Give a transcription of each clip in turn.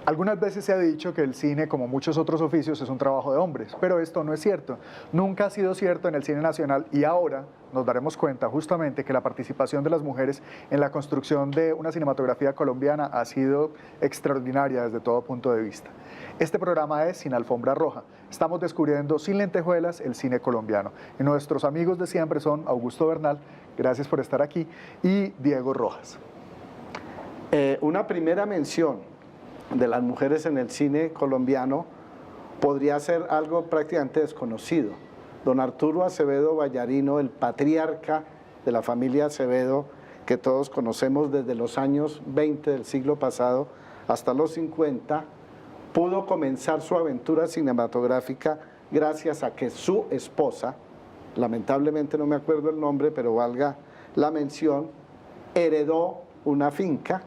Algunas veces se ha dicho que el cine, como muchos otros oficios, es un trabajo de hombres, pero esto no es cierto. Nunca ha sido cierto en el cine nacional y ahora nos daremos cuenta justamente que la participación de las mujeres en la construcción de una cinematografía colombiana ha sido extraordinaria desde todo punto de vista. Este programa es Sin Alfombra Roja. Estamos descubriendo sin lentejuelas el cine colombiano. Y nuestros amigos de siempre son Augusto Bernal, gracias por estar aquí, y Diego Rojas. Una primera mención de las mujeres en el cine colombiano podría ser algo prácticamente desconocido. Don Arturo Acevedo Vallarino, el patriarca de la familia Acevedo, que todos conocemos desde los años 20 del siglo pasado hasta los 50, pudo comenzar su aventura cinematográfica gracias a que su esposa, lamentablemente no me acuerdo el nombre, pero valga la mención, heredó una finca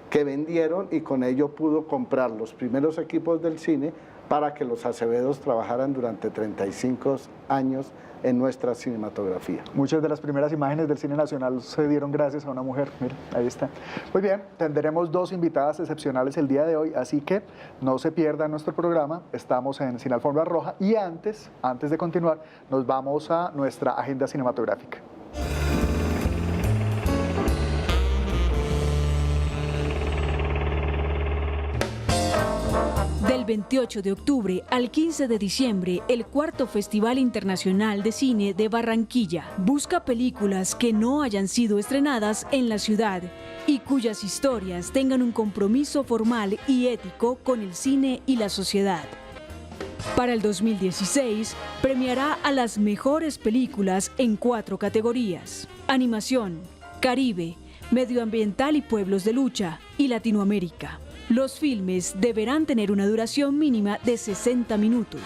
que vendieron y con ello pudo comprar los primeros equipos del cine para que los Acevedos trabajaran durante 35 años en nuestra cinematografía. Muchas de las primeras imágenes del cine nacional se dieron gracias a una mujer. Mira, ahí está. Muy bien, tendremos dos invitadas excepcionales el día de hoy, así que no se pierdan nuestro programa. Estamos en Sin Alfombra Roja y antes de continuar, nos vamos a nuestra agenda cinematográfica. Del 28 de octubre al 15 de diciembre, el cuarto Festival Internacional de Cine de Barranquilla busca películas que no hayan sido estrenadas en la ciudad y cuyas historias tengan un compromiso formal y ético con el cine y la sociedad. Para el 2016, premiará a las mejores películas en 4 categorías: animación, Caribe, medioambiental y pueblos de lucha, y Latinoamérica. Los filmes deberán tener una duración mínima de 60 minutos.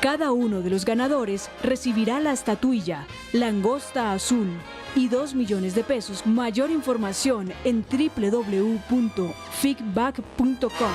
Cada uno de los ganadores recibirá la estatuilla Langosta Azul y 2 millones de pesos. Mayor información en www.feedback.com.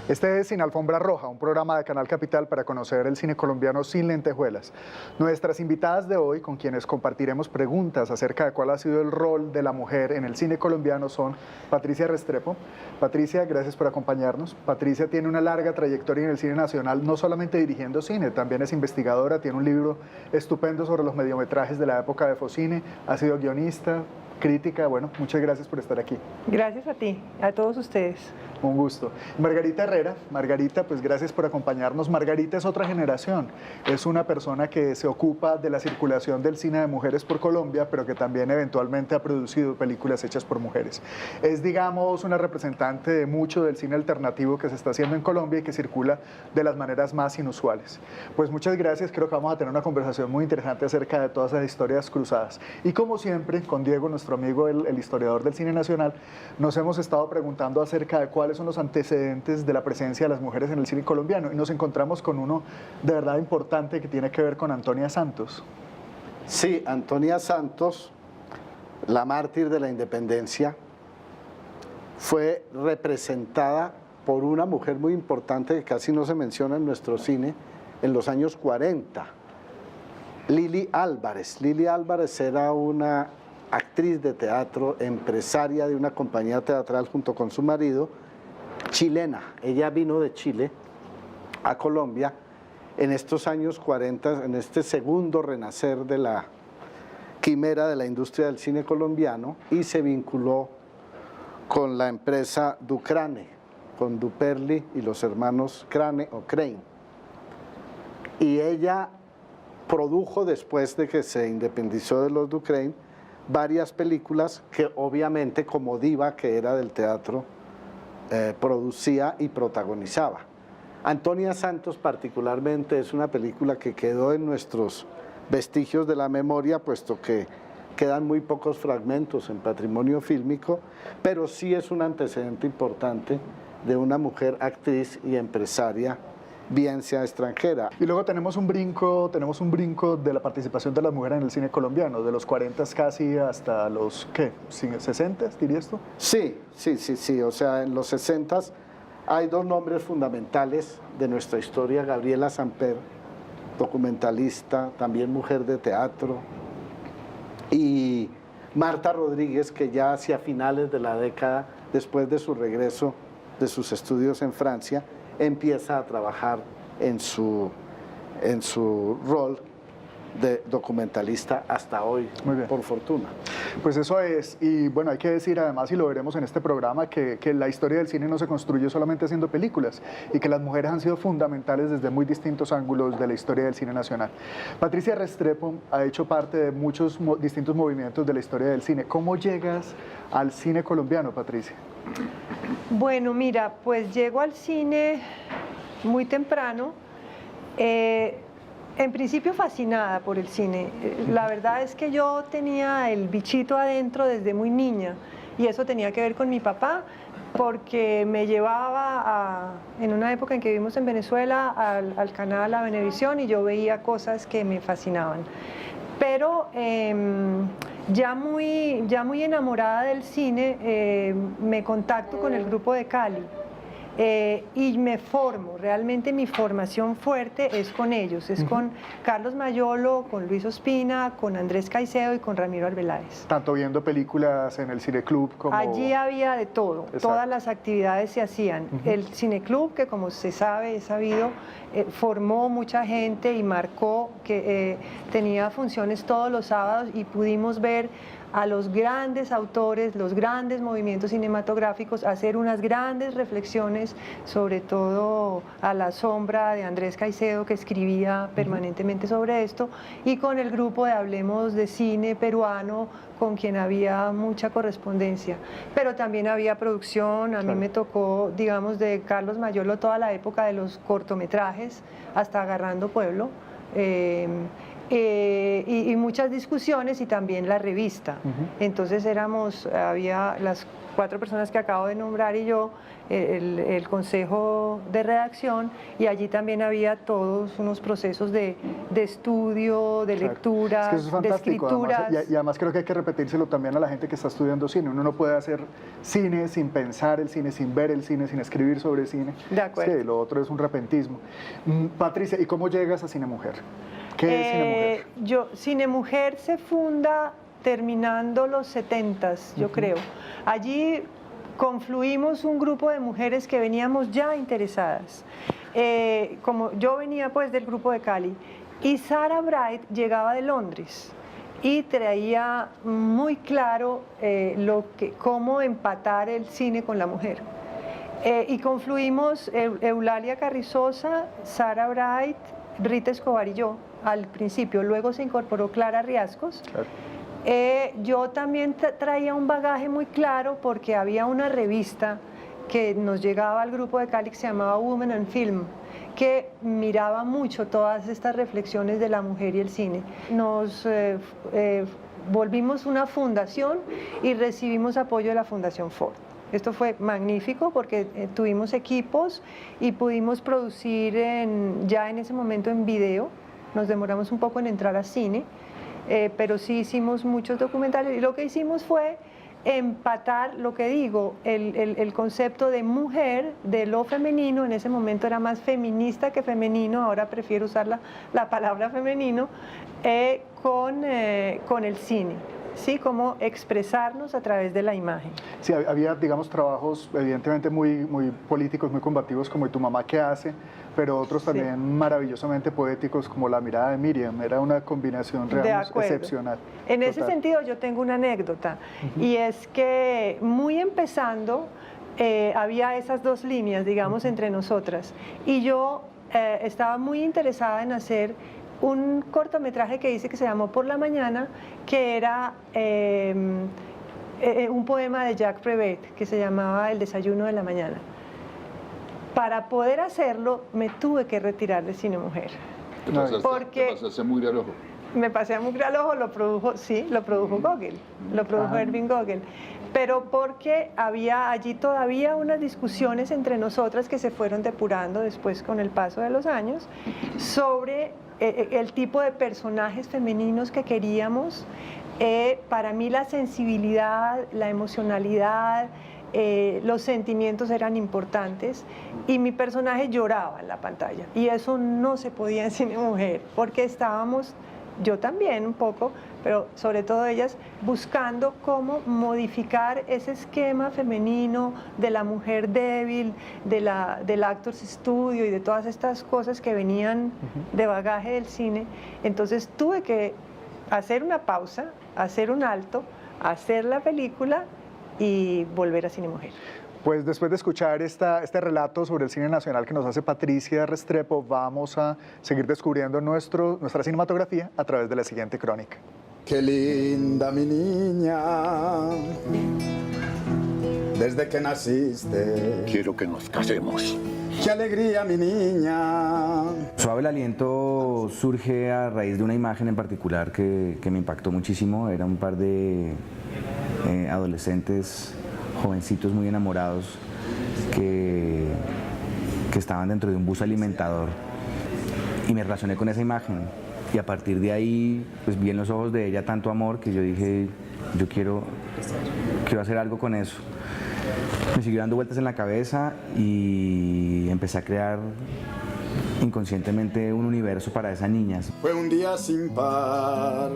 Este es Sin Alfombra Roja, un programa de Canal Capital para conocer el cine colombiano sin lentejuelas. Nuestras invitadas de hoy, con quienes compartiremos preguntas acerca de cuál ha sido el rol de la mujer en el cine colombiano, son Patricia Restrepo. Patricia, gracias por acompañarnos. Patricia tiene una larga trayectoria en el cine nacional, no solamente dirigiendo cine, también es investigadora, tiene un libro estupendo sobre los mediometrajes de la época de Focine, ha sido guionista, crítica. Bueno, muchas gracias por estar aquí. Gracias a ti, a todos ustedes. Un gusto. Margarita Herrera. Margarita, pues gracias por acompañarnos. Margarita es otra generación, es una persona que se ocupa de la circulación del cine de mujeres por Colombia, pero que también eventualmente ha producido películas hechas por mujeres. Es, digamos, una representante de mucho del cine alternativo que se está haciendo en Colombia y que circula de las maneras más inusuales. Pues muchas gracias, creo que vamos a tener una conversación muy interesante acerca de todas esas historias cruzadas. Y como siempre, con Diego, nuestro amigo, el historiador del cine nacional, nos hemos estado preguntando acerca de cuáles son los antecedentes de la presencia de las mujeres en el cine colombiano y nos encontramos con uno de verdad importante que tiene que ver con Antonia Santos. Sí, Antonia Santos, la mártir de la independencia, fue representada por una mujer muy importante que casi no se menciona en nuestro cine en los años 40, Lili Álvarez. Lili Álvarez era una actriz de teatro, empresaria de una compañía teatral junto con su marido, chilena. Ella vino de Chile a Colombia en estos años 40, en este segundo renacer de la quimera de la industria del cine colombiano, y se vinculó con la empresa Ducrane, con Duperli y los hermanos Crane o Crane. Y ella produjo, después de que se independizó de los Ducrane, varias películas que obviamente, como diva que era del teatro, producía y protagonizaba. Antonia Santos particularmente es una película que quedó en nuestros vestigios de la memoria, puesto que quedan muy pocos fragmentos en patrimonio fílmico, pero sí es un antecedente importante de una mujer actriz y empresaria, bien sea extranjera. Y luego tenemos un brinco de la participación de las mujeres en el cine colombiano, de los 40 casi hasta los, ¿qué? ¿60 dirías tú? Sí, o sea, en los 60 hay 2 nombres fundamentales de nuestra historia: Gabriela Samper, documentalista, también mujer de teatro, y Marta Rodríguez, que ya hacia finales de la década, después de su regreso de sus estudios en Francia, empieza a trabajar en su rol de documentalista hasta hoy, por fortuna. Pues eso es, y bueno, hay que decir además, y lo veremos en este programa, que la historia del cine no se construye solamente haciendo películas, y que las mujeres han sido fundamentales desde muy distintos ángulos de la historia del cine nacional. Patricia Restrepo ha hecho parte de muchos distintos movimientos de la historia del cine. ¿Cómo llegas al cine colombiano, Patricia? Bueno, mira, pues llego al cine muy temprano. En principio fascinada por el cine. La verdad es que yo tenía el bichito adentro desde muy niña y eso tenía que ver con mi papá porque me llevaba en una época en que vivimos en Venezuela al canal A Venevisión y yo veía cosas que me fascinaban. Pero ya muy enamorada del cine me contacto con el grupo de Cali. Y me formo, realmente mi formación fuerte es con ellos, es con Carlos Mayolo, con Luis Ospina, con Andrés Caicedo y con Ramiro Arbeláez. Tanto viendo películas en el cineclub como... Allí había de todo, Exacto. Todas las actividades se hacían. El cineclub, que como se sabe, es sabido, formó mucha gente y marcó que tenía funciones todos los sábados y pudimos ver a los grandes autores, los grandes movimientos cinematográficos, hacer unas grandes reflexiones, sobre todo a la sombra de Andrés Caicedo, que escribía permanentemente sobre esto, y con el grupo de Hablemos de Cine peruano, con quien había mucha correspondencia. Pero también había producción, a mí me tocó, digamos, de Carlos Mayolo toda la época de los cortometrajes, hasta Agarrando Pueblo, y muchas discusiones y también la revista. Entonces había las 4 personas que acabo de nombrar y yo, el consejo de redacción, y allí también había todos unos procesos de estudio, de lectura, es que eso es fantástico, de escrituras. Además, y además creo que hay que repetírselo también a la gente que está estudiando cine. Uno no puede hacer cine sin pensar el cine, sin ver el cine, sin escribir sobre cine. De acuerdo. Sí, lo otro es un repentismo. Patricia, ¿y cómo llegas a Cinemujer? ¿Qué es Cinemujer? Cinemujer se funda terminando los 70s, yo creo. Allí confluimos un grupo de mujeres que veníamos ya interesadas. Como yo venía pues del grupo de Cali, y Sarah Bright llegaba de Londres y traía muy claro cómo empatar el cine con la mujer. Y confluimos Eulalia Carrizosa, Sarah Bright, Rita Escobar y yo al principio, luego se incorporó Clara Riascos. Claro. Yo también traía un bagaje muy claro porque había una revista que nos llegaba al grupo de Cali que se llamaba Women and Film, que miraba mucho todas estas reflexiones de la mujer y el cine. Nos volvimos una fundación y recibimos apoyo de la Fundación Ford. Esto fue magnífico porque tuvimos equipos y pudimos producir ya en ese momento en video. Nos demoramos un poco en entrar a cine, pero sí hicimos muchos documentales y lo que hicimos fue empatar, lo que digo, el concepto de mujer, de lo femenino. En ese momento era más feminista que femenino, ahora prefiero usar la palabra femenino, con el cine. Sí, como expresarnos a través de la imagen. Sí, había, digamos, trabajos evidentemente muy políticos, muy combativos, como Tu mamá que hace, pero otros también maravillosamente poéticos, como La mirada de Miriam. Era una combinación realmente excepcional. En ese sentido yo tengo una anécdota, y es que muy empezando había esas 2 líneas, digamos, entre nosotras, y yo estaba muy interesada en hacer un cortometraje que hice que se llamó Por la mañana, que era un poema de Jacques Prévert que se llamaba El desayuno de la mañana. Para poder hacerlo me tuve que retirar de Cinemujer. Te pasaste muy al ojo. Me pasé a mugre al ojo, lo produjo Gogel, lo produjo Erving Gogel, pero porque había allí todavía unas discusiones entre nosotras que se fueron depurando después con el paso de los años sobre el tipo de personajes femeninos que queríamos. Para mí la sensibilidad, la emocionalidad, los sentimientos eran importantes y mi personaje lloraba en la pantalla y eso no se podía en Cinemujer porque estábamos, yo también un poco, pero sobre todo ellas buscando cómo modificar ese esquema femenino de la mujer débil, del Actors Studio y de todas estas cosas que venían de bagaje del cine. Entonces tuve que hacer una pausa, hacer un alto, hacer la película y volver a Cine Mujer. Pues después de escuchar este relato sobre el cine nacional que nos hace Patricia Restrepo, vamos a seguir descubriendo nuestra cinematografía a través de la siguiente crónica. Qué linda mi niña, desde que naciste. Quiero que nos casemos. Qué alegría mi niña. Suave el aliento surge a raíz de una imagen en particular que me impactó muchísimo. Era un par de adolescentes, jovencitos muy enamorados que estaban dentro de un bus alimentador, y me relacioné con esa imagen, y a partir de ahí pues vi en los ojos de ella tanto amor que yo dije, yo quiero hacer algo con eso. Me siguió dando vueltas en la cabeza y empecé a crear inconscientemente un universo para esas niñas. Fue un día sin par,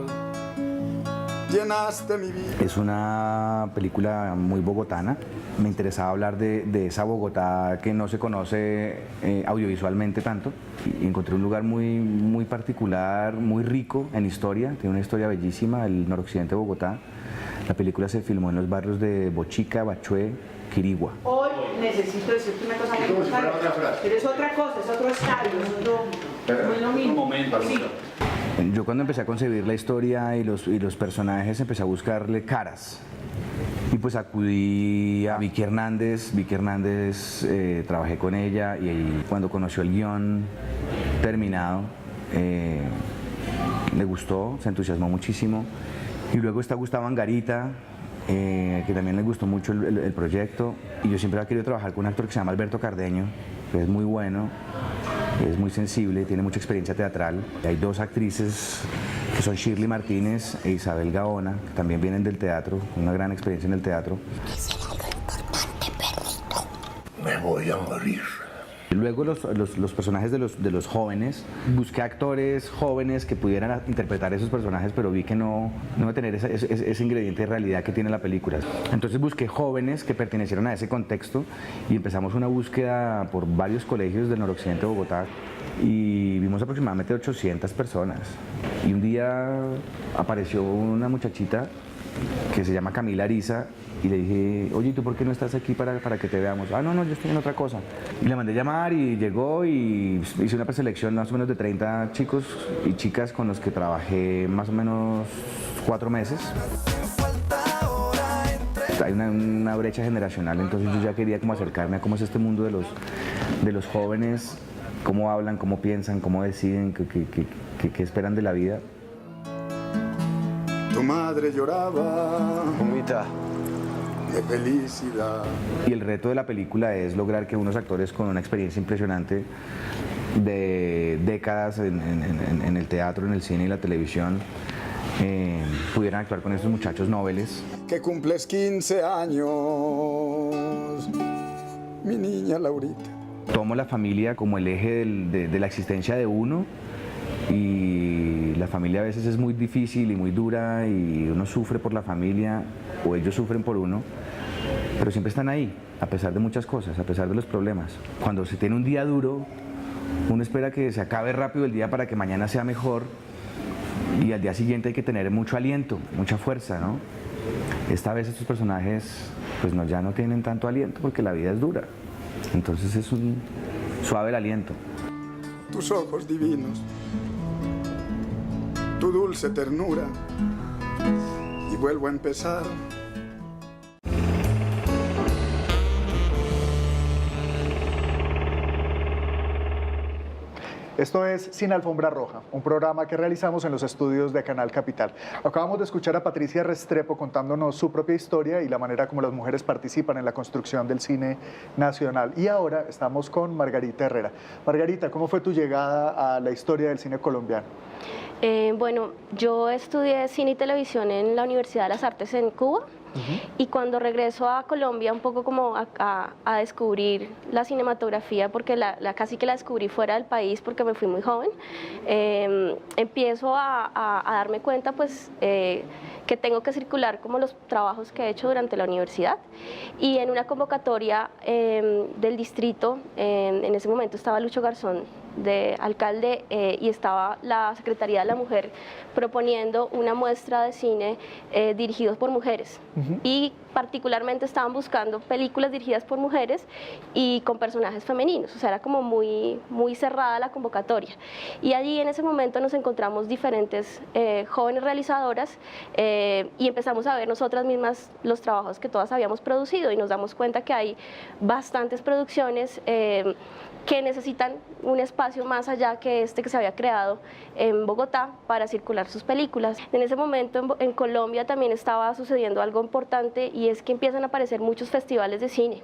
llenaste mi vida. Es una película muy bogotana. Me interesaba hablar de esa Bogotá que no se conoce audiovisualmente tanto. Y encontré un lugar muy particular, muy rico en historia. Tiene una historia bellísima, el noroccidente de Bogotá. La película se filmó en los barrios de Bochica, Bachué, Quirigua. Hoy necesito decirte una cosa muy importante, pero es otra cosa, es otro estadio, no es lo mismo. Un momento, sí. Yo cuando empecé a concebir la historia y los personajes empecé a buscarle caras. Y pues acudí a Vicky Hernández. Trabajé con ella y cuando conoció el guión terminado, le gustó, se entusiasmó muchísimo. Y luego está Gustavo Angarita, que también le gustó mucho el proyecto. Y yo siempre había querido trabajar con un actor que se llama Alberto Cardeño, que es muy bueno, es muy sensible, tiene mucha experiencia teatral. Hay dos actrices que son Shirley Martínez e Isabel Gaona, que también vienen del teatro, con una gran experiencia en el teatro. ¿Qué será lo importante, perrito? Me voy a morir. Luego los personajes de los jóvenes, busqué actores jóvenes que pudieran interpretar esos personajes, pero vi que no iba a tener ese ingrediente de realidad que tiene la película. Entonces busqué jóvenes que pertenecieran a ese contexto y empezamos una búsqueda por varios colegios del noroccidente de Bogotá y vimos aproximadamente 800 personas. Y un día apareció una muchachita que se llama Camila Ariza y le dije, oye, ¿tú por qué no estás aquí para que te veamos? Ah, no, yo estoy en otra cosa. Y le mandé llamar y llegó y hice una preselección más o menos de 30 chicos y chicas con los que trabajé más o menos 4 meses. Hay una brecha generacional, entonces yo ya quería como acercarme a cómo es este mundo de los jóvenes, cómo hablan, cómo piensan, cómo deciden, qué esperan de la vida. Tu madre lloraba de felicidad. Y el reto de la película es lograr que unos actores con una experiencia impresionante de décadas en el teatro, en el cine y la televisión pudieran actuar con estos muchachos nobles. Que cumples 15 años, mi niña Laurita. Tomo la familia como el eje de la existencia de uno, y la familia a veces es muy difícil y muy dura y uno sufre por la familia o ellos sufren por uno, pero siempre están ahí, a pesar de muchas cosas, a pesar de los problemas. Cuando se tiene un día duro, uno espera que se acabe rápido el día para que mañana sea mejor, y al día siguiente hay que tener mucho aliento, mucha fuerza, ¿no? Esta vez estos personajes pues ya no tienen tanto aliento porque la vida es dura, entonces es un suave el aliento. Tus ojos divinos, tu dulce ternura, y vuelvo a empezar. Esto es Sin Alfombra Roja, un programa que realizamos en los estudios de Canal Capital. Acabamos de escuchar a Patricia Restrepo contándonos su propia historia y la manera como las mujeres participan en la construcción del cine nacional. Y ahora estamos con Margarita Herrera. Margarita, ¿cómo fue tu llegada a la historia del cine colombiano? Bueno, yo estudié cine y televisión en la Universidad de las Artes en Cuba. Y cuando regreso a Colombia, un poco como a descubrir la cinematografía, porque casi que la descubrí fuera del país porque me fui muy joven, empiezo a darme cuenta pues que tengo que circular como los trabajos que he hecho durante la universidad, y en una convocatoria del distrito, en ese momento estaba Lucho Garzón de alcalde y estaba la Secretaría de la Mujer proponiendo una muestra de cine dirigidos por mujeres, y particularmente estaban buscando películas dirigidas por mujeres y con personajes femeninos, o sea, era como muy cerrada la convocatoria, y allí en ese momento nos encontramos diferentes jóvenes realizadoras y empezamos a ver nosotras mismas los trabajos que todas habíamos producido, y nos damos cuenta que hay bastantes producciones que necesitan un espacio más allá que este que se había creado en Bogotá para circular sus películas. En ese momento en Colombia también estaba sucediendo algo importante, y es que empiezan a aparecer muchos festivales de cine.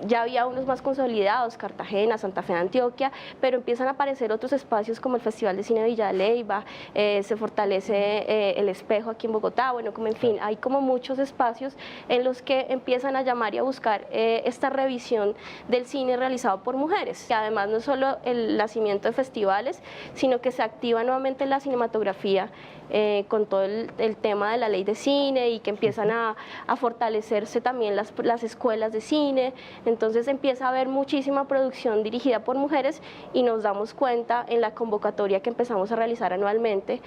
Ya había unos más consolidados, Cartagena, Santa Fe de Antioquia, pero empiezan a aparecer otros espacios como el Festival de Cine de Villa de Leyva, se fortalece El Espejo aquí en Bogotá, bueno, como en fin, hay como muchos espacios en los que empiezan a llamar y a buscar esta revisión del cine realizado por mujeres, que además no es solo el nacimiento de festivales, sino que se activa nuevamente la cinematografía con todo el tema de la ley de cine, y que empiezan a fortalecerse también las escuelas de cine. Entonces empieza a haber muchísima producción dirigida por mujeres, y nos damos cuenta en la convocatoria que empezamos a realizar anualmente,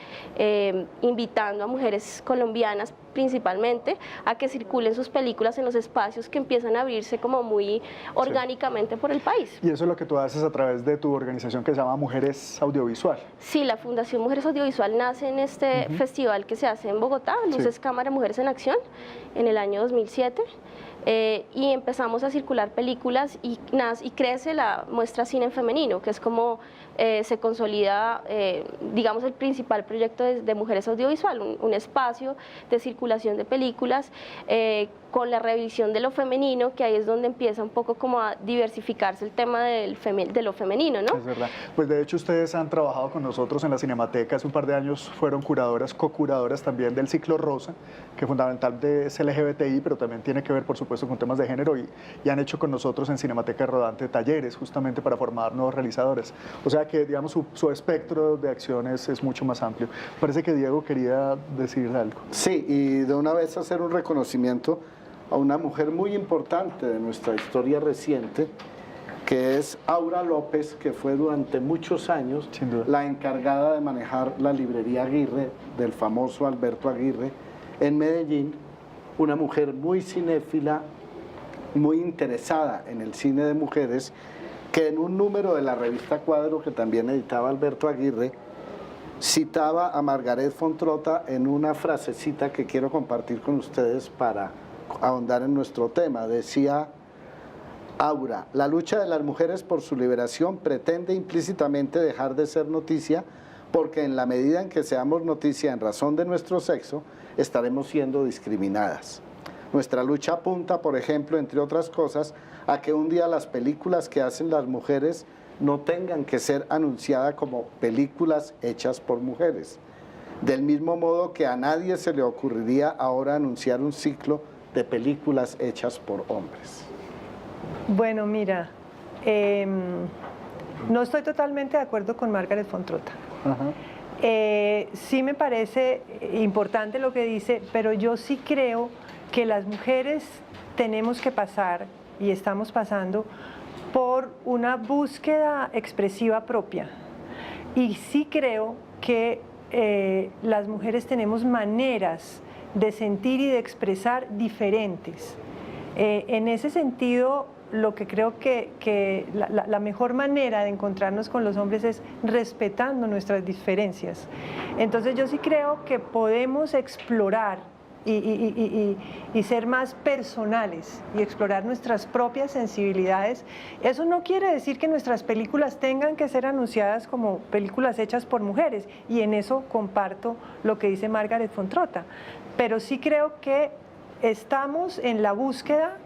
invitando a mujeres colombianas principalmente a que circulen sus películas en los espacios que empiezan a abrirse como muy orgánicamente por el país. Y eso es lo que tú haces a través de tu organización que se llama Mujeres Audiovisual. Sí, la Fundación Mujeres Audiovisual nace en este festival que se hace en Bogotá, Luces Cámara Mujeres en Acción, en el año 2007. Y empezamos a circular películas y crece la muestra Cine en Femenino, que es como se consolida, digamos, el principal proyecto de Mujeres Audiovisual, un espacio de circulación de películas con la revisión de lo femenino, que ahí es donde empieza un poco como a diversificarse el tema de lo femenino, ¿no? Es verdad. Pues de hecho ustedes han trabajado con nosotros en la Cinemateca, hace un par de años fueron curadoras, co-curadoras también del ciclo Rosa, que fundamentalmente es LGBTI, pero también tiene que ver, por supuesto, con temas de género, y han hecho con nosotros en Cinemateca Rodante talleres justamente para formar nuevos realizadores. O sea que, digamos, su espectro de acciones es mucho más amplio. Parece que Diego quería decir algo. Sí, y de una vez hacer un reconocimiento a una mujer muy importante de nuestra historia reciente, que es Aura López, que fue durante muchos años la encargada de manejar la librería Aguirre, del famoso Alberto Aguirre, en Medellín, una mujer muy cinéfila, muy interesada en el cine de mujeres, que en un número de la revista Cuadro, que también editaba Alberto Aguirre, citaba a Margaret Fontrota en una frasecita que quiero compartir con ustedes para ahondar en nuestro tema. Decía Aura: la lucha de las mujeres por su liberación pretende implícitamente dejar de ser noticia, porque en la medida en que seamos noticia en razón de nuestro sexo, estaremos siendo discriminadas. Nuestra lucha apunta, por ejemplo, entre otras cosas, a que un día las películas que hacen las mujeres no tengan que ser anunciadas como películas hechas por mujeres. Del mismo modo que a nadie se le ocurriría ahora anunciar un ciclo de películas hechas por hombres. Bueno, mira, no estoy totalmente de acuerdo con Margaret Fontrota. Sí me parece importante lo que dice, pero yo sí creo que las mujeres tenemos que pasar, y estamos pasando, por una búsqueda expresiva propia. Y sí creo que las mujeres tenemos maneras de sentir y de expresar diferentes. En ese sentido, lo que creo que la mejor manera de encontrarnos con los hombres es respetando nuestras diferencias. Entonces yo sí creo que podemos explorar y ser más personales y explorar nuestras propias sensibilidades. Eso no quiere decir que nuestras películas tengan que ser anunciadas como películas hechas por mujeres, y en eso comparto lo que dice Margaret Fontrota, pero sí creo que estamos en la búsqueda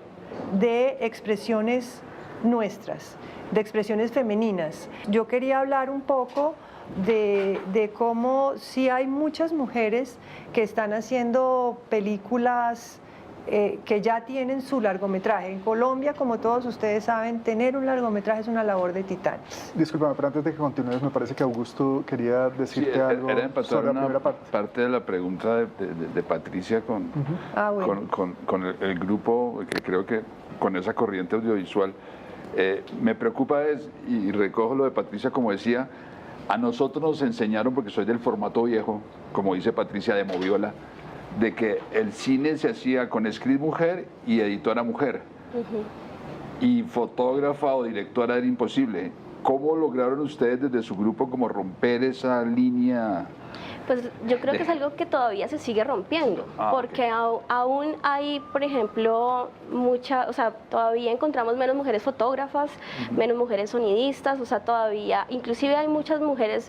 de expresiones nuestras, de expresiones femeninas. Yo quería hablar un poco de cómo sí hay muchas mujeres que están haciendo películas que ya tienen su largometraje. En Colombia, como todos ustedes saben, tener un largometraje es una labor de titanes. Discúlpame, pero antes de que continúes, me parece que Augusto quería decirte Sí, algo era empatar sobre la una primera parte. parte de la pregunta de Patricia con, Bueno. con el grupo, que creo que con esa corriente audiovisual. Me preocupa y recojo lo de Patricia, como decía, a nosotros nos enseñaron, porque soy del formato viejo, como dice Patricia, de Moviola, de que el cine se hacía con script mujer y editora mujer. Y fotógrafa o directora era imposible. ¿Cómo lograron ustedes desde su grupo como romper esa línea? Pues yo creo que es algo que todavía se sigue rompiendo, porque aún hay, por ejemplo, todavía encontramos menos mujeres fotógrafas, menos mujeres sonidistas, o sea, todavía, inclusive hay muchas mujeres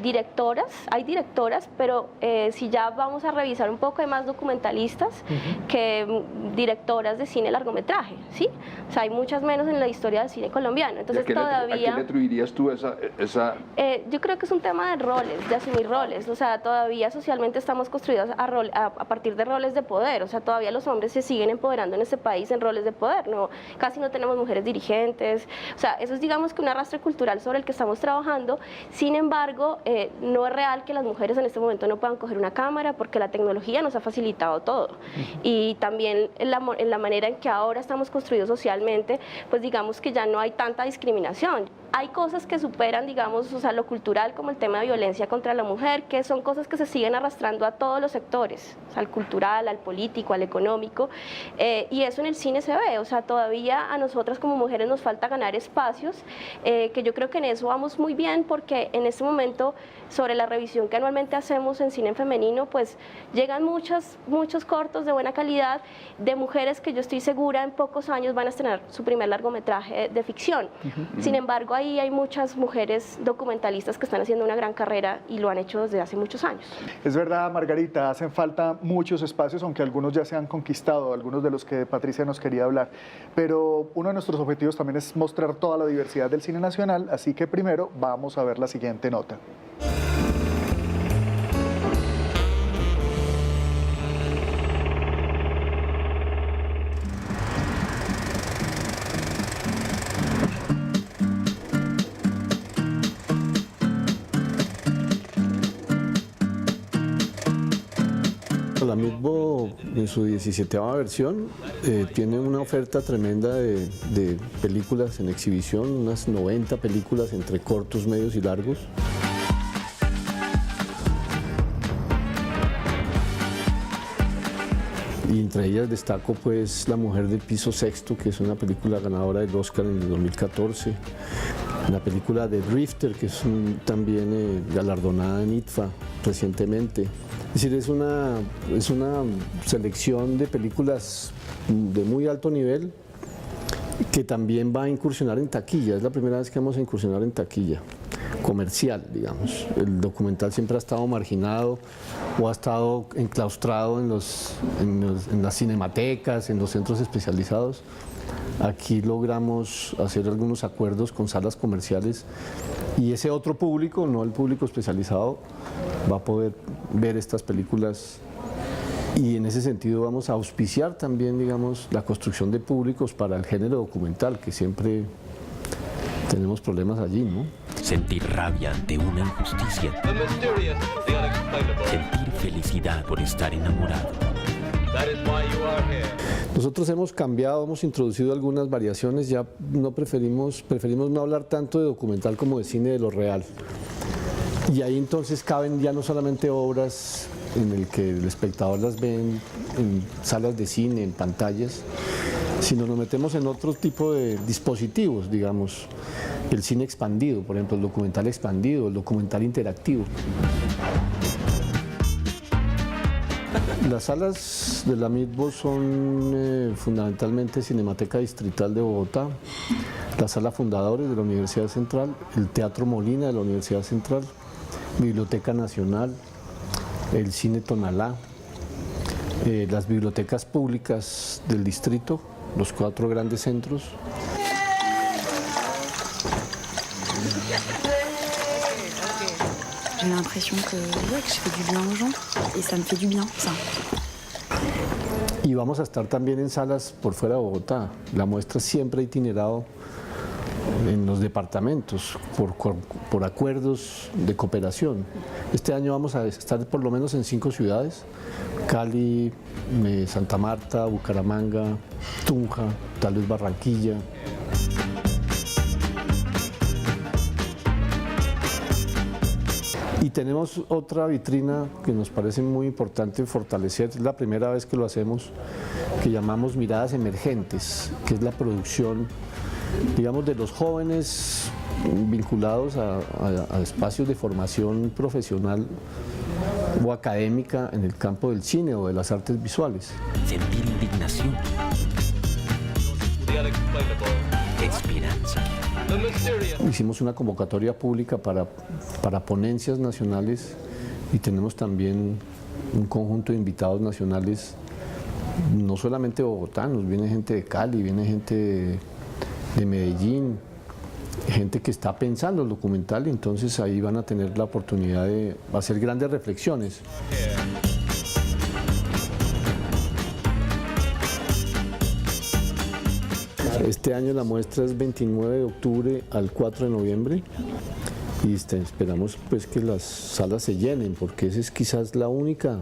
directoras, hay directoras, pero si ya vamos a revisar un poco, hay más documentalistas que directoras de cine largometraje, ¿sí? O sea, hay muchas menos en la historia del cine colombiano, entonces todavía... ¿A quién le atribuirías tú esa...? Yo creo que es un tema de roles, de asumir roles, o sea, todavía socialmente estamos construidos a partir de roles de poder, o sea, todavía los hombres se siguen empoderando en este país en roles de poder, casi no tenemos mujeres dirigentes, o sea, eso es, digamos, que un arrastre cultural sobre el que estamos trabajando. Sin embargo, no es real que las mujeres en este momento no puedan coger una cámara, porque la tecnología nos ha facilitado todo, y también en la manera en que ahora estamos construidos socialmente, pues digamos que ya no hay tanta discriminación. Hay cosas que superan, digamos, o sea, lo cultural, como el tema de violencia contra la mujer, que son cosas que se siguen arrastrando a todos los sectores, o sea, al cultural, al político, al económico, y eso en el cine se ve, o sea, todavía a nosotras como mujeres nos falta ganar espacios, que yo creo que en eso vamos muy bien, porque en este momento, sobre la revisión que anualmente hacemos en cine femenino, pues llegan muchos cortos de buena calidad de mujeres que yo estoy segura en pocos años van a estrenar su primer largometraje de ficción. Sin embargo, ahí hay muchas mujeres documentalistas que están haciendo una gran carrera y lo han hecho desde hace muchos años. Es verdad, Margarita, hacen falta muchos espacios, aunque algunos ya se han conquistado, algunos de los que Patricia nos quería hablar, pero uno de nuestros objetivos también es mostrar toda la diversidad del cine nacional, así que primero vamos a ver la siguiente nota. La MITBO en su 17ª versión tiene una oferta tremenda de películas en exhibición, unas 90 películas entre cortos, medios y largos. Y entre ellas destaco pues La mujer del piso sexto, que es una película ganadora del Oscar en el 2014. La película de Drifter, que es también galardonada en ITFA recientemente. Es decir, es una selección de películas de muy alto nivel que también va a incursionar en taquilla. Es la primera vez que vamos a incursionar en taquilla comercial, digamos. El documental siempre ha estado marginado o ha estado enclaustrado en las cinematecas, en los centros especializados. Aquí logramos hacer algunos acuerdos con salas comerciales y ese otro público, no el público especializado, va a poder ver estas películas, y en ese sentido vamos a auspiciar también, digamos, la construcción de públicos para el género documental, que siempre tenemos problemas allí, ¿no? Sentir rabia ante una injusticia. Sentir felicidad por estar enamorado. Nosotros hemos cambiado, hemos introducido algunas variaciones, ya no preferimos no hablar tanto de documental como de cine de lo real. Y ahí entonces caben ya no solamente obras en el que el espectador las ve en salas de cine, en pantallas, sino nos metemos en otro tipo de dispositivos, digamos, el cine expandido, por ejemplo, el documental expandido, el documental interactivo. Las salas de la MITBO son fundamentalmente Cinemateca Distrital de Bogotá, la Sala Fundadores de la Universidad Central, el Teatro Molina de la Universidad Central, Biblioteca Nacional, el Cine Tonalá, las bibliotecas públicas del distrito, los 4 grandes centros. J'ai l'impression que je fais du bien aux gens et ça me fait du bien, ça. Y vamos a estar también en salas por fuera de Bogotá. La muestra siempre ha itinerado en los departamentos por acuerdos de cooperación. Este año vamos a estar por lo menos en 5 ciudades: Cali, Santa Marta, Bucaramanga, Tunja, tal vez Barranquilla. Y tenemos otra vitrina que nos parece muy importante fortalecer, es la primera vez que lo hacemos, que llamamos Miradas Emergentes, que es la producción, digamos, de los jóvenes vinculados a espacios de formación profesional o académica en el campo del cine o de las artes visuales. Sentir indignación. Esperanza. Hicimos una convocatoria pública para ponencias nacionales y tenemos también un conjunto de invitados nacionales, no solamente bogotanos, viene gente de Cali, viene gente de Medellín, gente que está pensando el documental, y entonces ahí van a tener la oportunidad de hacer grandes reflexiones. Este año la muestra es 29 de octubre al 4 de noviembre y esperamos pues que las salas se llenen, porque esa es quizás la única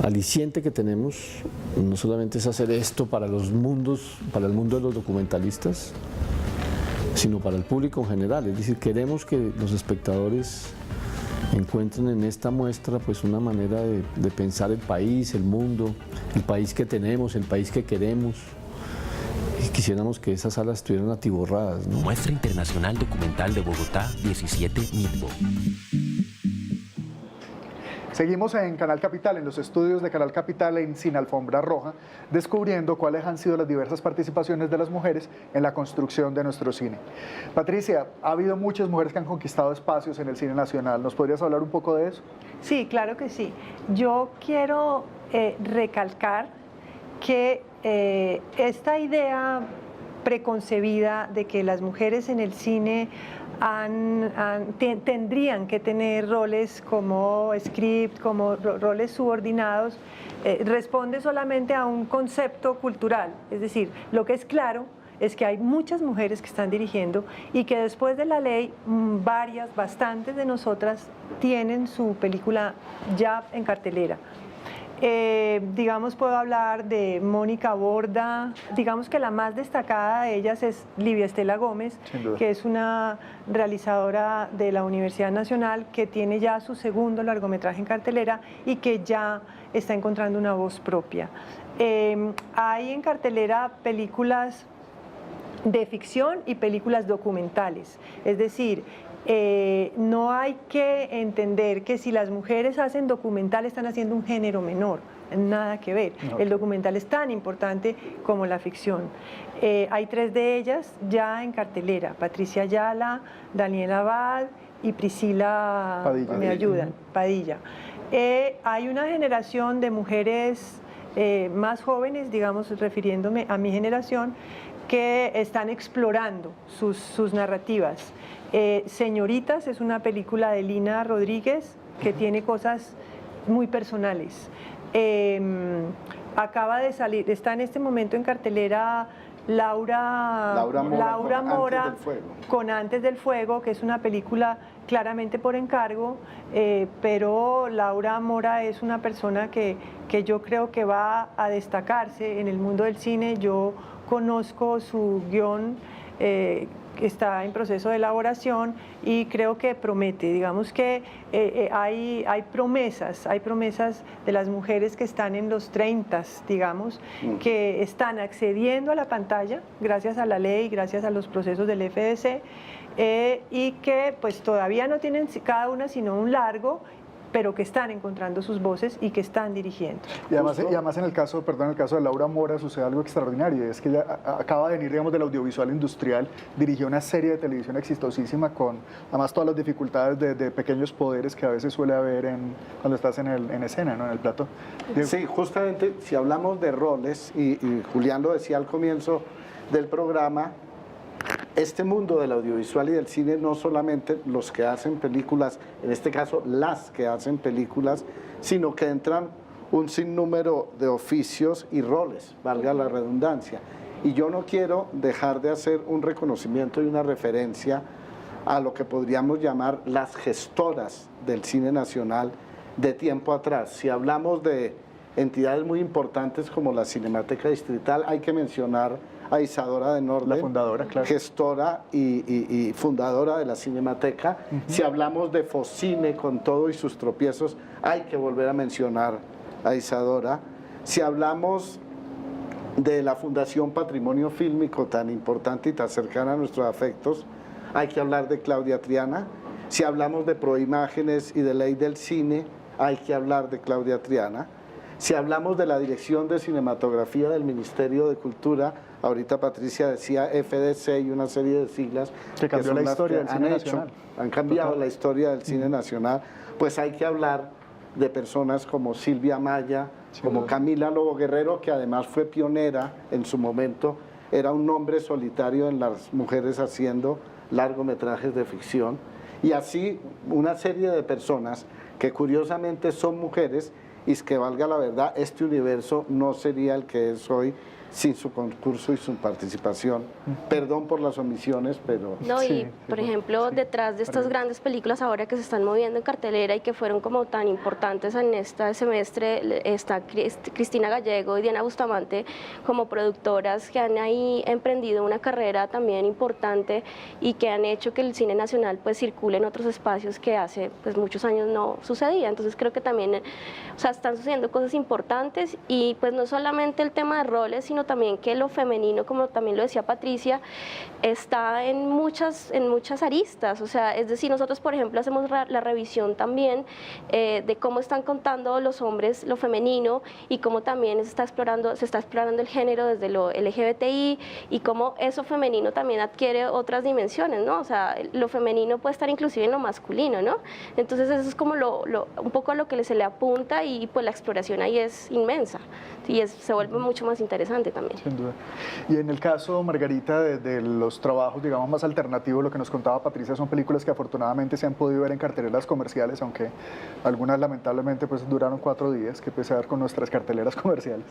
aliciente que tenemos. No solamente es hacer esto para los mundos, para el mundo de los documentalistas, sino para el público en general. Es decir, queremos que los espectadores encuentren en esta muestra pues una manera de pensar el país, el mundo, el país que tenemos, el país que queremos. Y quisiéramos que esas salas estuvieran atiborradas, ¿no? Muestra Internacional Documental de Bogotá 17 MITBO. Seguimos en Canal Capital, en los estudios de Canal Capital en Sin Alfombra Roja, descubriendo cuáles han sido las diversas participaciones de las mujeres en la construcción de nuestro cine. Patricia, ha habido muchas mujeres que han conquistado espacios en el cine nacional. ¿Nos podrías hablar un poco de eso? Sí, claro que sí. Yo quiero recalcar que esta idea preconcebida de que las mujeres en el cine tendrían que tener roles como script, como roles subordinados, responde solamente a un concepto cultural. Es decir, lo que es claro es que hay muchas mujeres que están dirigiendo y que después de la ley, bastantes de nosotras tienen su película ya en cartelera. Digamos, puedo hablar de Mónica Borda, digamos que la más destacada de ellas es Livia Estela Gómez, que es una realizadora de la Universidad Nacional que tiene ya su segundo largometraje en cartelera y que ya está encontrando una voz propia. Hay en cartelera películas de ficción y películas documentales, es decir, no hay que entender que si las mujeres hacen documental están haciendo un género menor, nada que ver. Okay. El documental es tan importante como la ficción. Hay 3 de ellas ya en cartelera: Patricia Ayala, Daniela Abad y Priscila Padilla. Me ayudan, Padilla. Hay una generación de mujeres más jóvenes, digamos, refiriéndome a mi generación, que están explorando sus narrativas. Señoritas es una película de Lina Rodríguez que tiene cosas muy personales. Acaba de salir, está en este momento en cartelera Laura Mora con Antes del Fuego, que es una película claramente por encargo, pero Laura Mora es una persona que yo creo que va a destacarse en el mundo del cine. Yo conozco su guión, que está en proceso de elaboración, y creo que promete. Digamos que hay promesas de las mujeres que están en los 30, digamos, que están accediendo a la pantalla gracias a la ley, gracias a los procesos del FDC, y que pues todavía no tienen cada una sino un largo, pero que están encontrando sus voces y que están dirigiendo. Y además en el caso de Laura Mora sucede algo extraordinario, es que ella acaba de venir, digamos, del audiovisual industrial, dirigió una serie de televisión exitosísima con, además, todas las dificultades de pequeños poderes que a veces suele haber cuando estás en escena, ¿no? En el plató. Sí, justamente, si hablamos de roles, y Julián lo decía al comienzo del programa, este mundo del audiovisual y del cine, no solamente los que hacen películas, en este caso las que hacen películas, sino que entran un sinnúmero de oficios y roles, valga la redundancia. Y yo no quiero dejar de hacer un reconocimiento y una referencia a lo que podríamos llamar las gestoras del cine nacional de tiempo atrás. Si hablamos de entidades muy importantes como la Cinemateca Distrital, hay que mencionar a Isadora de Norden, la fundadora, claro, gestora y fundadora de la Cinemateca. Si hablamos de Focine con todo y sus tropiezos, hay que volver a mencionar a Isadora. Si hablamos de la Fundación Patrimonio Fílmico, tan importante y tan cercana a nuestros afectos, hay que hablar de Claudia Triana. Si hablamos de Proimágenes y de Ley del Cine, hay que hablar de Claudia Triana. Si hablamos de la Dirección de Cinematografía del Ministerio de Cultura, ahorita Patricia decía FDC y una serie de siglas que cambió la historia del cine nacional. Han cambiado la historia del cine nacional, pues hay que hablar de personas como Silvia Maya, como Camila Lobo Guerrero, que además fue pionera en su momento, era un nombre solitario en las mujeres haciendo largometrajes de ficción, y así una serie de personas que curiosamente son mujeres, y es que valga la verdad, este universo no sería el que es hoy sin su concurso y su participación. Perdón por las omisiones, pero... No, y por ejemplo, detrás de estas grandes películas ahora que se están moviendo en cartelera y que fueron como tan importantes en este semestre, está Cristina Gallego y Diana Bustamante como productoras que han ahí emprendido una carrera también importante y que han hecho que el cine nacional pues circule en otros espacios que hace pues muchos años no sucedía. Entonces creo que también, o sea, están sucediendo cosas importantes y pues no solamente el tema de roles, sino también que lo femenino, como también lo decía Patricia, está en muchas aristas. O sea, es decir, nosotros por ejemplo hacemos la revisión también de cómo están contando los hombres lo femenino y cómo también se está explorando el género desde lo LGBTI y cómo eso femenino también adquiere otras dimensiones, ¿no? O sea, lo femenino puede estar inclusive en lo masculino, ¿no? Entonces eso es como un poco a lo que se le apunta y pues la exploración ahí es inmensa y se vuelve mucho más interesante también. Sin duda. Y en el caso, Margarita, de los trabajos, digamos, más alternativos, lo que nos contaba Patricia, son películas que afortunadamente se han podido ver en carteleras comerciales, aunque algunas lamentablemente pues duraron 4 días, que pesar con nuestras carteleras comerciales.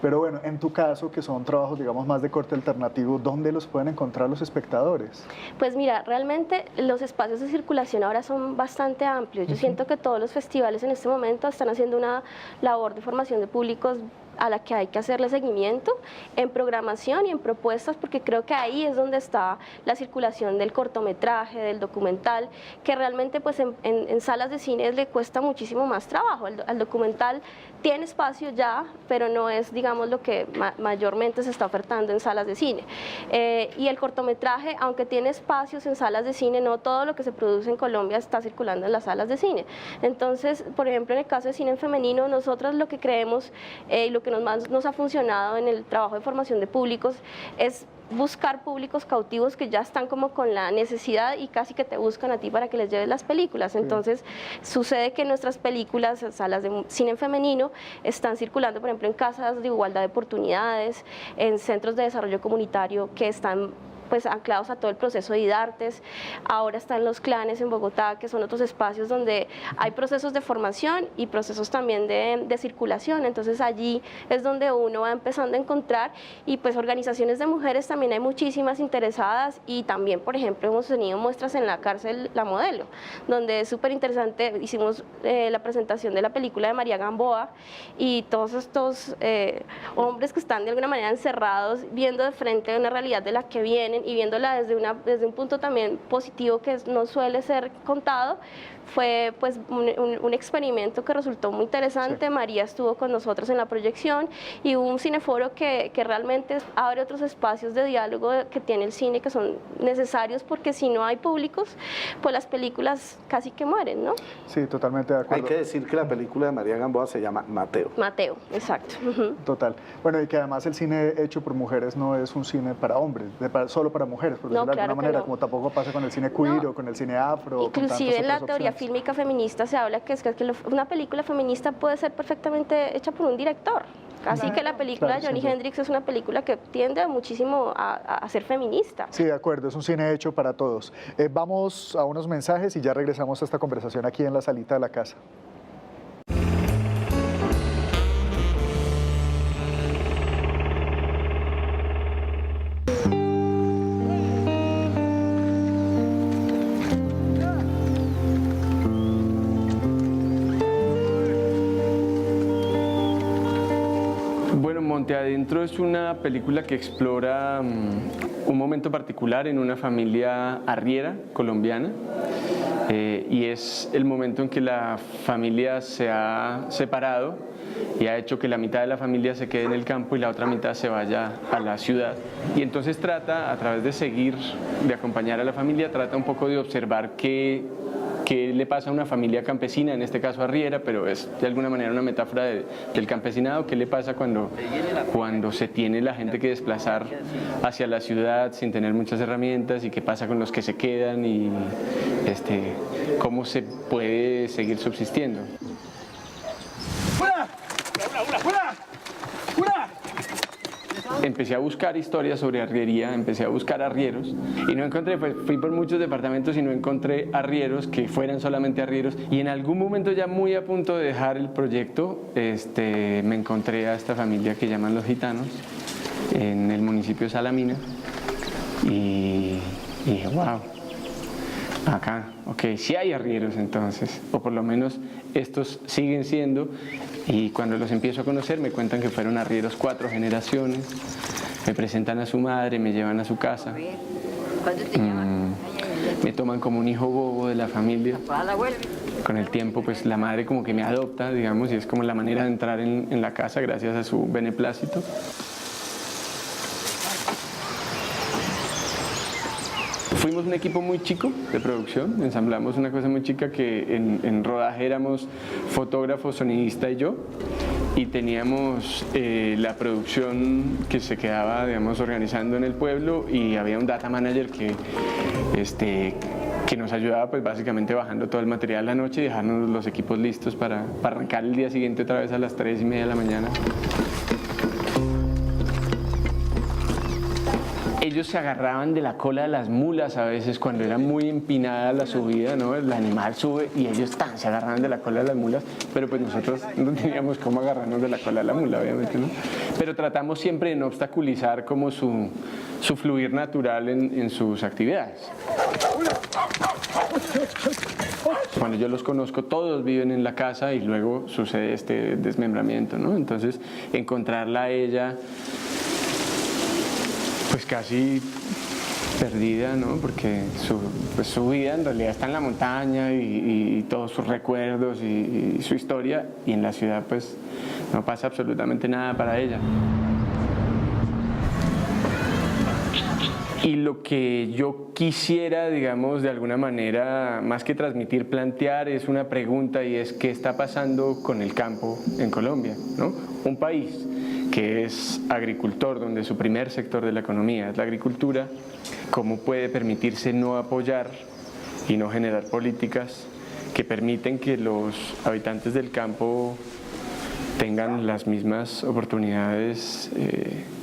Pero bueno, en tu caso, que son trabajos, digamos, más de corte alternativo, ¿dónde los pueden encontrar los espectadores? Pues mira, realmente los espacios de circulación ahora son bastante amplios. Yo siento que todos los festivales en este momento están haciendo una labor de formación de públicos a la que hay que hacerle seguimiento en programación y en propuestas, porque creo que ahí es donde está la circulación del cortometraje, del documental, que realmente pues en salas de cine le cuesta muchísimo más trabajo. El documental tiene espacio ya, pero no es, digamos, lo que mayormente se está ofertando en salas de cine. Y el cortometraje, aunque tiene espacios en salas de cine, no todo lo que se produce en Colombia está circulando en las salas de cine. Entonces, por ejemplo, en el caso de cine en femenino, nosotros lo que creemos y lo que más nos ha funcionado en el trabajo de formación de públicos es buscar públicos cautivos que ya están como con la necesidad y casi que te buscan a ti para que les lleves las películas. Entonces sucede que nuestras películas, salas de cine en femenino, están circulando, por ejemplo, en casas de igualdad de oportunidades, en centros de desarrollo comunitario que están pues anclados a todo el proceso de IDARTES. Ahora están los clanes en Bogotá, que son otros espacios donde hay procesos de formación y procesos también de circulación. Entonces allí es donde uno va empezando a encontrar, y pues organizaciones de mujeres también hay muchísimas interesadas, y también, por ejemplo, hemos tenido muestras en la cárcel La Modelo, donde es súper interesante. Hicimos la presentación de la película de María Gamboa, y todos estos hombres que están de alguna manera encerrados, viendo de frente una realidad de la que vienen y viéndola desde un punto también positivo que no suele ser contado. Fue pues un experimento que resultó muy interesante. Sí. María estuvo con nosotros en la proyección, y hubo un cineforo que realmente abre otros espacios de diálogo que tiene el cine, que son necesarios, porque si no hay públicos, pues las películas casi que mueren, ¿no? Sí, totalmente de acuerdo. Hay que decir que la película de María Gamboa se llama Mateo. Mateo, exacto. Total. Bueno, y que además el cine hecho por mujeres no es un cine para hombres, solo para mujeres, por decirlo de alguna manera, como tampoco pasa con el cine queer o con el cine afro. Inclusive en la teoría fílmica feminista se habla que una película feminista puede ser perfectamente hecha por un director. Así que la película de Johnny Hendrix es una película que tiende muchísimo a ser feminista. Sí, de acuerdo, es un cine hecho para todos. Vamos a unos mensajes y ya regresamos a esta conversación aquí en la salita de la casa. Monte Adentro es una película que explora un momento particular en una familia arriera colombiana y es el momento en que la familia se ha separado y ha hecho que la mitad de la familia se quede en el campo y la otra mitad se vaya a la ciudad. Y entonces trata, a través de acompañar a la familia, trata un poco de observar qué le pasa a una familia campesina, en este caso arriera, pero es de alguna manera una metáfora del campesinado. ¿Qué le pasa cuando se tiene la gente que desplazar hacia la ciudad sin tener muchas herramientas, y qué pasa con los que se quedan y cómo se puede seguir subsistiendo? Empecé a buscar historias sobre arriería, empecé a buscar arrieros y no encontré, fui por muchos departamentos y no encontré arrieros que fueran solamente arrieros, y en algún momento, ya muy a punto de dejar el proyecto, me encontré a esta familia que llaman Los Gitanos en el municipio de Salamina y dije, wow, acá, ok, sí hay arrieros entonces, o por lo menos estos siguen siendo. Y cuando los empiezo a conocer me cuentan que fueron arrieros 4 generaciones, me presentan a su madre, me llevan a su casa, me toman como un hijo bobo de la familia. Con el tiempo pues la madre como que me adopta, digamos, y es como la manera de entrar en la casa gracias a su beneplácito. Fuimos un equipo muy chico de producción, ensamblamos una cosa muy chica que en rodaje éramos fotógrafo, sonidista y yo, y teníamos la producción que se quedaba, digamos, organizando en el pueblo, y había un data manager que nos ayudaba pues básicamente bajando todo el material la noche y dejarnos los equipos listos para arrancar el día siguiente otra vez a las 3:30 de la mañana. Ellos se agarraban de la cola de las mulas a veces cuando era muy empinada la subida, ¿no? El animal sube y ellos se agarraban de la cola de las mulas, pero pues nosotros no teníamos cómo agarrarnos de la cola de la mula, obviamente, ¿no? Pero tratamos siempre de no obstaculizar como su fluir natural en sus actividades. Cuando yo los conozco, todos viven en la casa y luego sucede este desmembramiento, ¿no? Entonces, encontrarla a ella pues casi perdida, ¿no? Porque su vida en realidad está en la montaña y todos sus recuerdos y su historia, y en la ciudad pues no pasa absolutamente nada para ella. Y lo que yo quisiera, digamos, de alguna manera, más que transmitir, plantear, es una pregunta, y es: ¿qué está pasando con el campo en Colombia, ¿no? Un país que es agricultor, donde su primer sector de la economía es la agricultura, ¿cómo puede permitirse no apoyar y no generar políticas que permiten que los habitantes del campo tengan las mismas oportunidades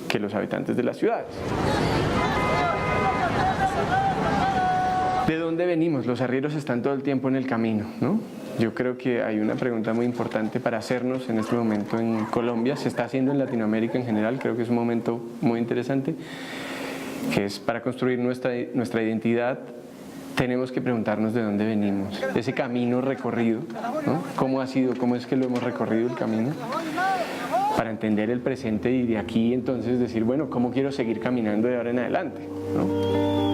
que los habitantes de las ciudades? ¿De dónde venimos? Los arrieros están todo el tiempo en el camino, ¿no? Yo creo que hay una pregunta muy importante para hacernos en este momento en Colombia. Se está haciendo en Latinoamérica en general, creo que es un momento muy interesante, que es para construir nuestra identidad. Tenemos que preguntarnos de dónde venimos, ese camino recorrido, ¿no? ¿Cómo ha sido? ¿Cómo es que lo hemos recorrido el camino? Para entender el presente y de aquí entonces decir, bueno, ¿cómo quiero seguir caminando de ahora en adelante, ¿no?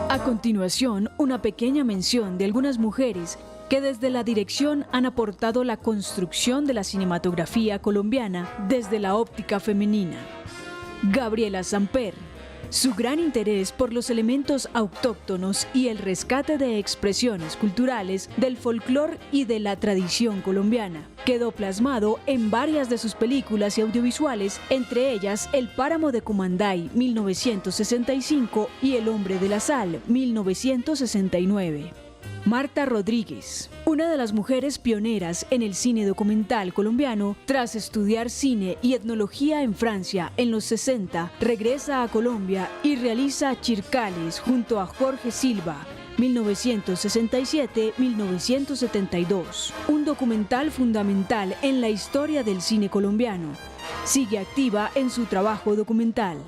A continuación, una pequeña mención de algunas mujeres que desde la dirección han aportado la construcción de la cinematografía colombiana desde la óptica femenina. Gabriela Samper, Su gran interés por los elementos autóctonos y el rescate de expresiones culturales del folclore y de la tradición colombiana quedó plasmado en varias de sus películas y audiovisuales, entre ellas El Páramo de Cumanday, 1965, y El Hombre de la Sal, 1969. Marta Rodríguez, una de las mujeres pioneras en el cine documental colombiano, tras estudiar cine y etnología en Francia en los 60, regresa a Colombia y realiza Chircales junto a Jorge Silva, 1967-1972, un documental fundamental en la historia del cine colombiano. Sigue activa en su trabajo documental.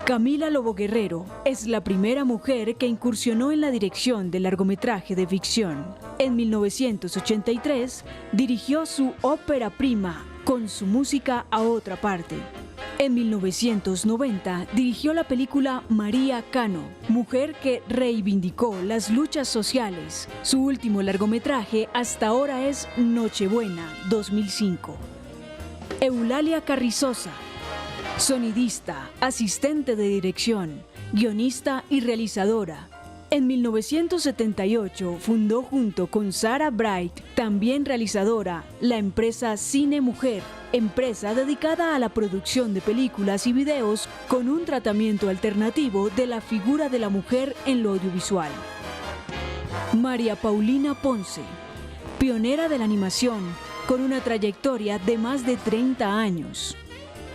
Camila Lobo Guerrero es la primera mujer que incursionó en la dirección de largometraje de ficción. En 1983 dirigió su ópera prima, Con su música a otra parte. En 1990 dirigió la película María Cano, mujer que reivindicó las luchas sociales. Su último largometraje hasta ahora es Nochebuena, 2005. Eulalia Carrizosa, sonidista, asistente de dirección, guionista y realizadora. En 1978 fundó junto con Sarah Bright, también realizadora, la empresa Cine Mujer, empresa dedicada a la producción de películas y videos con un tratamiento alternativo de la figura de la mujer en lo audiovisual. María Paulina Ponce, pionera de la animación, con una trayectoria de más de 30 años.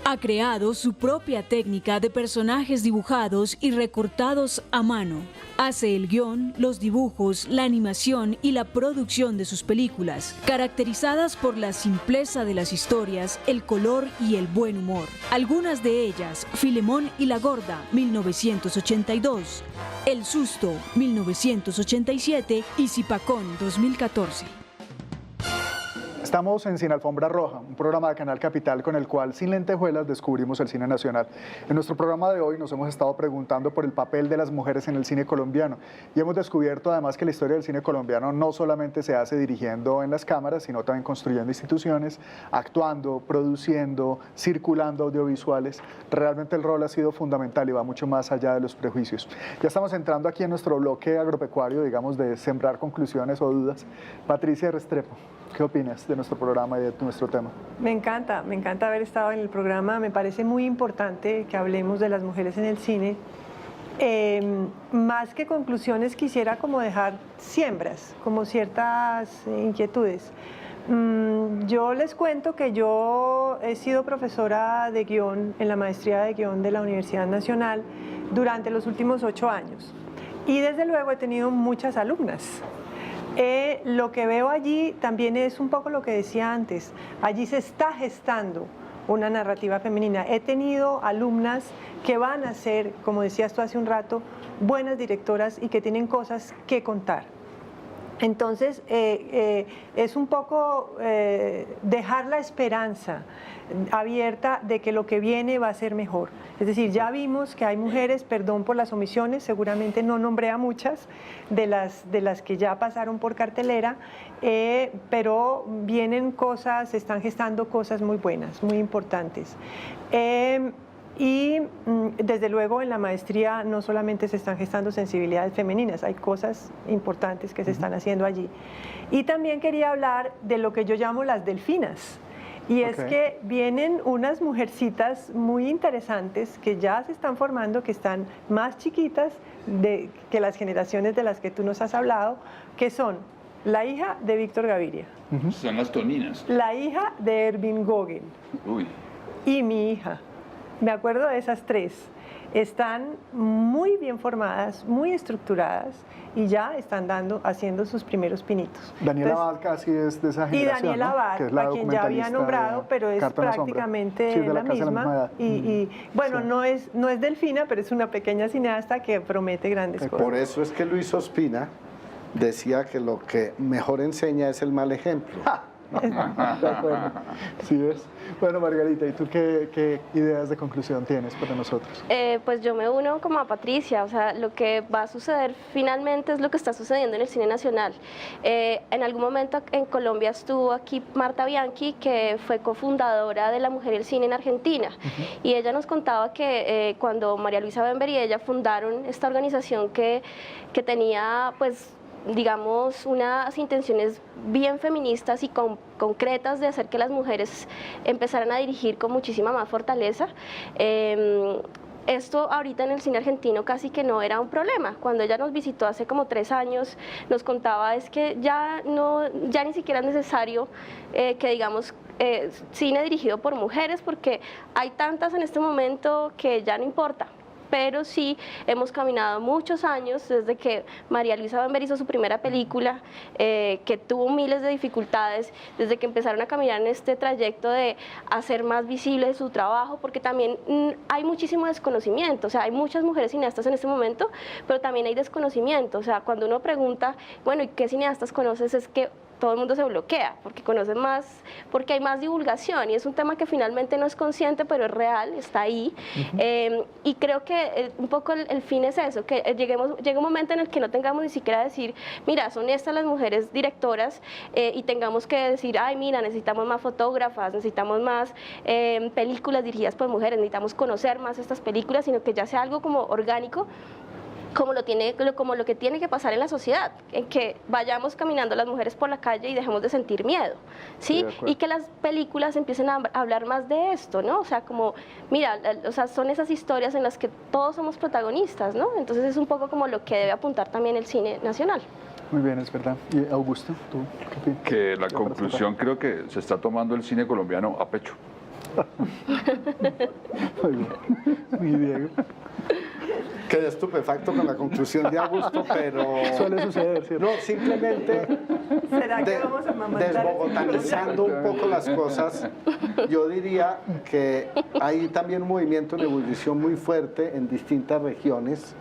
Ha creado su propia técnica de personajes dibujados y recortados a mano. Hace el guión, los dibujos, la animación y la producción de sus películas, caracterizadas por la simpleza de las historias, el color y el buen humor. Algunas de ellas, Filemón y la Gorda, 1982, El Susto, 1987 y Zipacón, 2014. Estamos en Sin Alfombra Roja, un programa de Canal Capital con el cual, sin lentejuelas, descubrimos el cine nacional. En nuestro programa de hoy nos hemos estado preguntando por el papel de las mujeres en el cine colombiano y hemos descubierto además que la historia del cine colombiano no solamente se hace dirigiendo en las cámaras, sino también construyendo instituciones, actuando, produciendo, circulando audiovisuales. Realmente el rol ha sido fundamental y va mucho más allá de los prejuicios. Ya estamos entrando aquí en nuestro bloque agropecuario, digamos, de sembrar conclusiones o dudas. Patricia Restrepo, ¿qué opinas de nuestro programa y de nuestro tema? Me encanta haber estado en el programa. Me parece muy importante que hablemos de las mujeres en el cine. Más que conclusiones, quisiera como dejar siembras, como ciertas inquietudes. Yo les cuento que yo he sido profesora de guión en la maestría de guión de la Universidad Nacional durante los últimos 8 años. Y desde luego he tenido muchas alumnas. Lo que veo allí también es un poco lo que decía antes. Allí se está gestando una narrativa femenina. He tenido alumnas que van a ser, como decías tú hace un rato, buenas directoras y que tienen cosas que contar. Entonces, es un poco dejar la esperanza abierta de que lo que viene va a ser mejor. Es decir, ya vimos que hay mujeres, perdón por las omisiones, seguramente no nombré a muchas de las que ya pasaron por cartelera, pero vienen cosas, se están gestando cosas muy buenas, muy importantes. Y desde luego en la maestría no solamente se están gestando sensibilidades femeninas, hay cosas importantes que se están haciendo allí. Y también quería hablar de lo que yo llamo las delfinas. Y es que vienen unas mujercitas muy interesantes que ya se están formando, que están más chiquitas que las generaciones de las que tú nos has hablado, que son la hija de Víctor Gaviria. Son las toninas. La hija de Ervin Gogen. Uy. Y mi hija. Me acuerdo de esas tres. Están muy bien formadas, muy estructuradas y ya están haciendo sus primeros pinitos. Daniela Abad casi es de esa generación, y Daniela Abad, que es la a quien ya había nombrado, pero es prácticamente sí, es de la misma. Y bueno, sí. no es Delfina, pero es una pequeña cineasta que promete grandes cosas. Por eso es que Luis Ospina decía que lo que mejor enseña es el mal ejemplo. De acuerdo. Sí es. Bueno, Margarita, ¿y tú qué ideas de conclusión tienes para nosotros? Pues yo me uno como a Patricia, o sea, lo que va a suceder finalmente es lo que está sucediendo en el cine nacional. En algún momento en Colombia estuvo aquí Marta Bianchi, que fue cofundadora de La Mujer y el Cine en Argentina, y ella nos contaba que cuando María Luisa Bember y ella fundaron esta organización que tenía, pues, digamos, unas intenciones bien feministas y concretas de hacer que las mujeres empezaran a dirigir con muchísima más fortaleza. Esto ahorita en el cine argentino casi que no era un problema. Cuando ella nos visitó hace como 3 años, nos contaba es que ya ni siquiera es necesario que digamos cine dirigido por mujeres, porque hay tantas en este momento que ya no importa. Pero sí hemos caminado muchos años desde que María Luisa Bember hizo su primera película, que tuvo miles de dificultades, desde que empezaron a caminar en este trayecto de hacer más visible su trabajo, porque también hay muchísimo desconocimiento, o sea, hay muchas mujeres cineastas en este momento, pero también hay desconocimiento, o sea, cuando uno pregunta, bueno, ¿y qué cineastas conoces? Es que todo el mundo se bloquea, porque conocen más, porque hay más divulgación, y es un tema que finalmente no es consciente, pero es real, está ahí. Y creo que un poco el fin es eso, que llegue un momento en el que no tengamos ni siquiera decir, mira, son estas las mujeres directoras, y tengamos que decir, ay, mira, necesitamos más fotógrafas, necesitamos más películas dirigidas por mujeres, necesitamos conocer más estas películas, sino que ya sea algo como orgánico, como lo que tiene que pasar en la sociedad, en que vayamos caminando las mujeres por la calle y dejemos de sentir miedo, ¿sí? Y que las películas empiecen a hablar más de esto, ¿no? O sea, como, mira, o sea, son esas historias en las que todos somos protagonistas, ¿no? Entonces es un poco como lo que debe apuntar también el cine nacional. Muy bien, es verdad. Y Augusto, ¿tú qué opinas? Que la conclusión creo que se está tomando el cine colombiano a pecho. Muy bien. Y Diego. Quedé estupefacto con la conclusión de Augusto, pero... Suele suceder, ¿cierto? No, simplemente desbogotanizando un poco las cosas, yo diría que hay también un movimiento de ebullición muy fuerte en distintas regiones,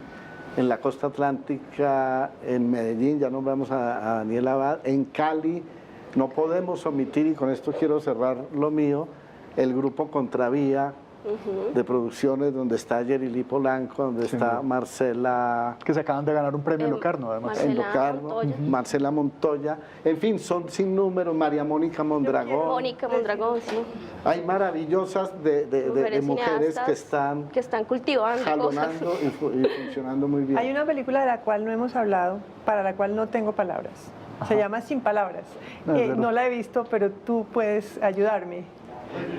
en la costa atlántica, en Medellín, ya nombramos a Daniel Abad, en Cali, no podemos omitir, y con esto quiero cerrar lo mío, el grupo Contravía, de producciones donde está Yerili Polanco, donde está Marcela... Que se acaban de ganar un premio en Locarno, además. En Locarno, Marcela Montoya, en fin, son sin número, María Mónica Mondragón. Mónica Mondragón, sí. Hay maravillosas de mujeres que están cultivando, jalonando y funcionando muy bien. Hay una película de la cual no hemos hablado, para la cual no tengo palabras. Se llama Sin Palabras. No la he visto, pero tú puedes ayudarme.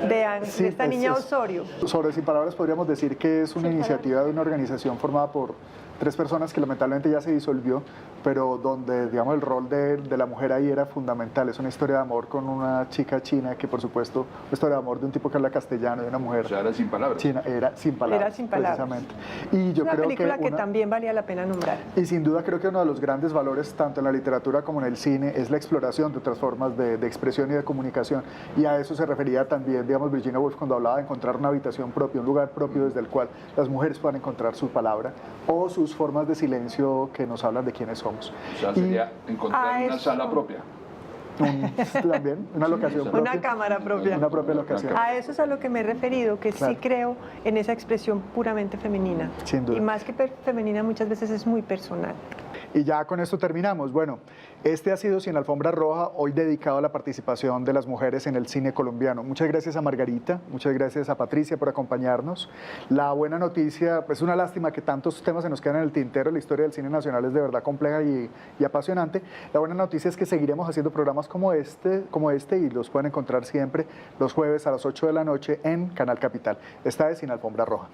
De esta niña Osorio. Sobre Sin Palabras podríamos decir que es una iniciativa de una organización formada por 3 personas que lamentablemente ya se disolvió, pero donde, digamos, el rol de la mujer ahí era fundamental. Es una historia de amor con una chica china que, por supuesto, una historia de amor de un tipo que habla castellano y una mujer. O sea, era sin palabras. China, era sin palabras. Era sin palabras. Precisamente. Y yo una creo película que también valía la pena nombrar. Y sin duda creo que uno de los grandes valores, tanto en la literatura como en el cine, es la exploración de otras formas de expresión y de comunicación. Y a eso se refería también, digamos, Virginia Woolf cuando hablaba de encontrar una habitación propia, un lugar propio desde el cual las mujeres puedan encontrar su palabra o sus formas de silencio que nos hablan de quiénes somos. O sea, sería encontrar una sala propia. También, una locación propia. Una cámara propia. Una propia locación. A eso es a lo que me he referido, que sí creo en esa expresión puramente femenina. Sin duda. Y más que femenina muchas veces es muy personal. Y ya con esto terminamos. Bueno, este ha sido Sin Alfombra Roja, hoy dedicado a la participación de las mujeres en el cine colombiano. Muchas gracias a Margarita, muchas gracias a Patricia por acompañarnos. La buena noticia, pues una lástima que tantos temas se nos quedan en el tintero, la historia del cine nacional es de verdad compleja y apasionante. La buena noticia es que seguiremos haciendo programas como este y los pueden encontrar siempre los jueves a las 8 de la noche en Canal Capital. Esta es Sin Alfombra Roja.